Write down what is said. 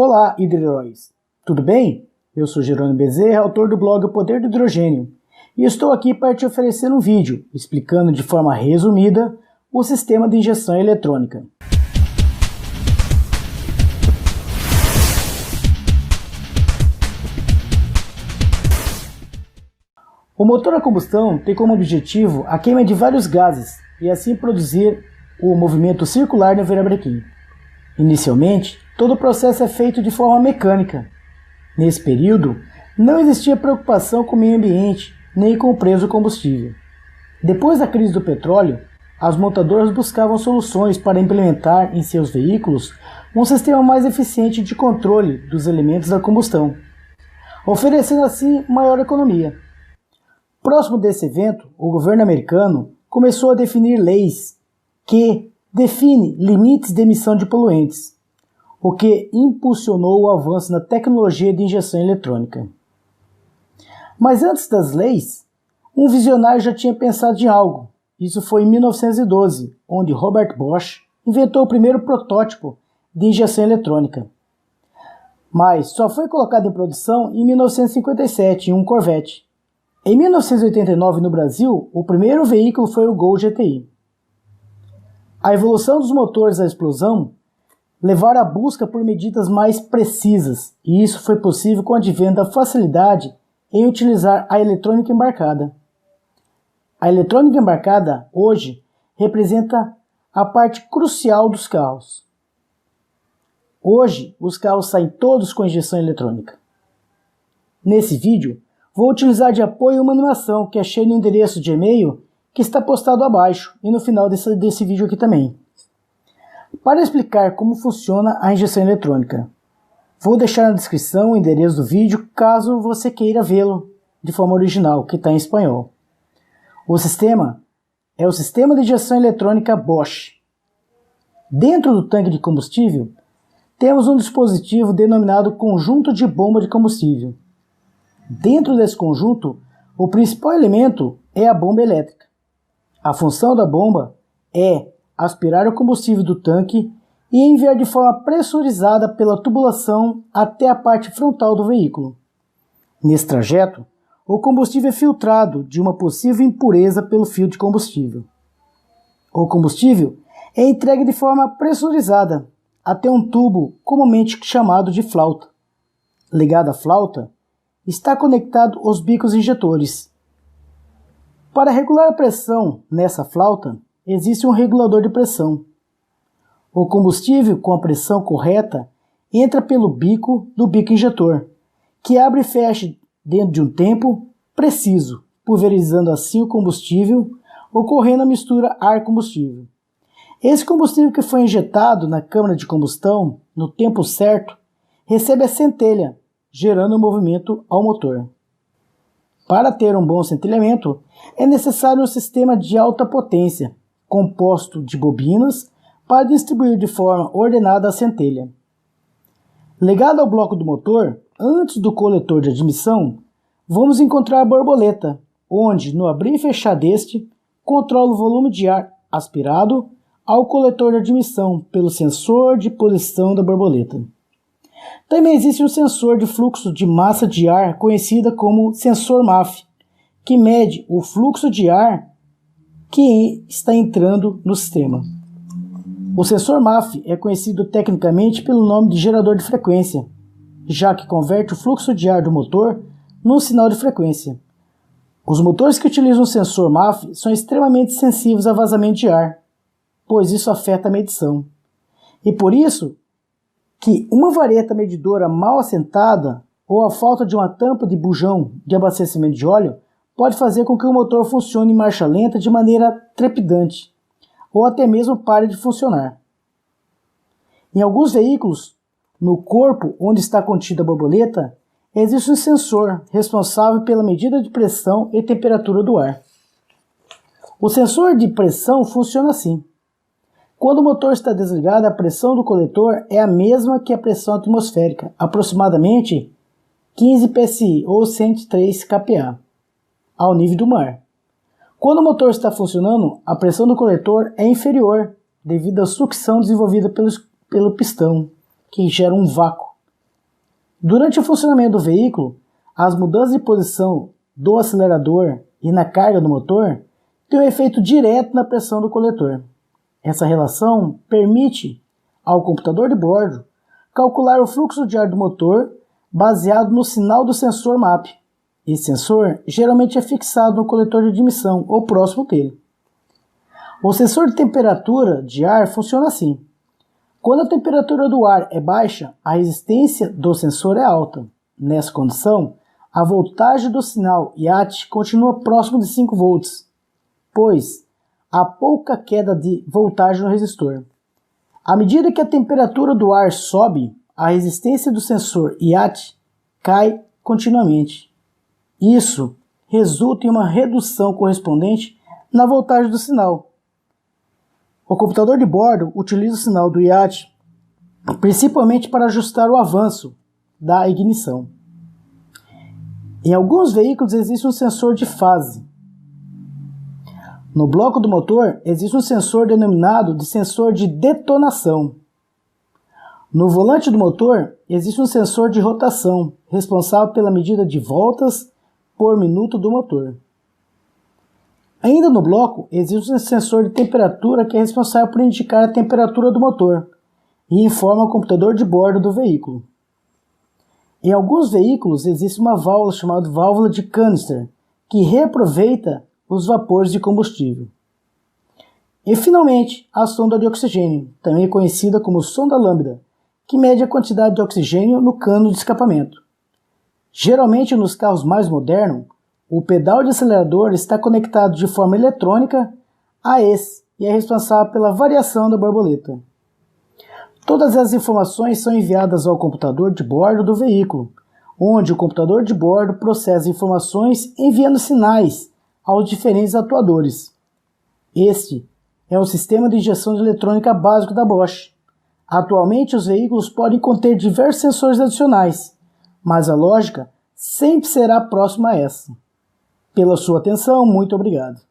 Olá, hidro-heróis! Tudo bem? Eu sou Jerônimo Bezerra, autor do blog O Poder do Hidrogênio, e estou aqui para te oferecer um vídeo explicando de forma resumida o sistema de injeção eletrônica. O motor a combustão tem como objetivo a queima de vários gases e assim produzir o movimento circular no virabrequim. Inicialmente, todo o processo é feito de forma mecânica. Nesse período, não existia preocupação com o meio ambiente, nem com o preço do combustível. Depois da crise do petróleo, as montadoras buscavam soluções para implementar em seus veículos um sistema mais eficiente de controle dos elementos da combustão, oferecendo assim maior economia. Próximo desse evento, o governo americano começou a definir leis que definem limites de emissão de poluentes, o que impulsionou o avanço na tecnologia de injeção eletrônica. Mas antes das leis, um visionário já tinha pensado em algo. Isso foi em 1912, onde Robert Bosch inventou o primeiro protótipo de injeção eletrônica. Mas só foi colocado em produção em 1957 em um Corvette. Em 1989, no Brasil, o primeiro veículo foi o Gol GTI. A evolução dos motores à explosão levaram à busca por medidas mais precisas, e isso foi possível com o advento da facilidade em utilizar a eletrônica embarcada. A eletrônica embarcada, hoje, representa a parte crucial dos carros. Hoje, os carros saem todos com injeção eletrônica. Nesse vídeo, vou utilizar de apoio uma animação que achei no endereço de e-mail que está postado abaixo e no final desse vídeo aqui também. Para explicar como funciona a injeção eletrônica, vou deixar na descrição o endereço do vídeo caso você queira vê-lo de forma original, que está em espanhol. O sistema é o sistema de injeção eletrônica Bosch. Dentro do tanque de combustível, temos um dispositivo denominado conjunto de bomba de combustível. Dentro desse conjunto, o principal elemento é a bomba elétrica. A função da bomba é aspirar o combustível do tanque e enviar de forma pressurizada pela tubulação até a parte frontal do veículo. Nesse trajeto, o combustível é filtrado de uma possível impureza pelo filtro de combustível. O combustível é entregue de forma pressurizada até um tubo comumente chamado de flauta. Ligado à flauta, está conectado os bicos injetores. Para regular a pressão nessa flauta, existe um regulador de pressão. O combustível com a pressão correta entra pelo bico do bico injetor, que abre e fecha dentro de um tempo preciso, pulverizando assim o combustível, ocorrendo a mistura ar-combustível. Esse combustível que foi injetado na câmara de combustão, no tempo certo, recebe a centelha, gerando um movimento ao motor. Para ter um bom centelhamento, é necessário um sistema de alta potência, composto de bobinas, para distribuir de forma ordenada a centelha. Ligado ao bloco do motor, antes do coletor de admissão, vamos encontrar a borboleta, onde, no abrir e fechar deste, controla o volume de ar aspirado ao coletor de admissão pelo sensor de posição da borboleta. Também existe um sensor de fluxo de massa de ar conhecida como sensor MAF, que mede o fluxo de ar que está entrando no sistema. O sensor MAF é conhecido tecnicamente pelo nome de gerador de frequência, já que converte o fluxo de ar do motor num sinal de frequência. Os motores que utilizam o sensor MAF são extremamente sensíveis a vazamento de ar, pois isso afeta a medição. E por isso que uma vareta medidora mal assentada ou a falta de uma tampa de bujão de abastecimento de óleo pode fazer com que o motor funcione em marcha lenta de maneira trepidante, ou até mesmo pare de funcionar. Em alguns veículos, no corpo onde está contida a borboleta, existe um sensor responsável pela medida de pressão e temperatura do ar. O sensor de pressão funciona assim. Quando o motor está desligado, a pressão do coletor é a mesma que a pressão atmosférica, aproximadamente 15 psi ou 103 kPa, ao nível do mar. Quando o motor está funcionando, a pressão do coletor é inferior, devido à sucção desenvolvida pelo pistão, que gera um vácuo Durante o funcionamento do veículo, as mudanças de posição do acelerador e na carga do motor têm um efeito direto na pressão do coletor. Essa relação permite ao computador de bordo calcular o fluxo de ar do motor baseado no sinal do sensor MAP. Esse sensor geralmente é fixado no coletor de admissão ou próximo dele. O sensor de temperatura de ar funciona assim. Quando a temperatura do ar é baixa, a resistência do sensor é alta. Nessa condição, a voltagem do sinal IAT continua próximo de 5 volts, pois há pouca queda de voltagem no resistor. À medida que a temperatura do ar sobe, a resistência do sensor IAT cai continuamente. Isso resulta em uma redução correspondente na voltagem do sinal. O computador de bordo utiliza o sinal do IAT principalmente para ajustar o avanço da ignição. Em alguns veículos existe um sensor de fase. No bloco do motor existe um sensor denominado de sensor de detonação. No volante do motor existe um sensor de rotação, responsável pela medida de voltas por minuto do motor. Ainda no bloco existe um sensor de temperatura que é responsável por indicar a temperatura do motor e informa o computador de bordo do veículo. Em alguns veículos existe uma válvula chamada válvula de canister, que reaproveita os vapores de combustível. E finalmente, a sonda de oxigênio, também conhecida como sonda lambda, que mede a quantidade de oxigênio no cano de escapamento. Geralmente nos carros mais modernos, o pedal de acelerador está conectado de forma eletrônica a esse e é responsável pela variação da borboleta. Todas as informações são enviadas ao computador de bordo do veículo, onde o computador de bordo processa informações enviando sinais aos diferentes atuadores. Este é o sistema de injeção de eletrônica básico da Bosch. Atualmente, os veículos podem conter diversos sensores adicionais, mas a lógica sempre será próxima a essa. Pela sua atenção, muito obrigado.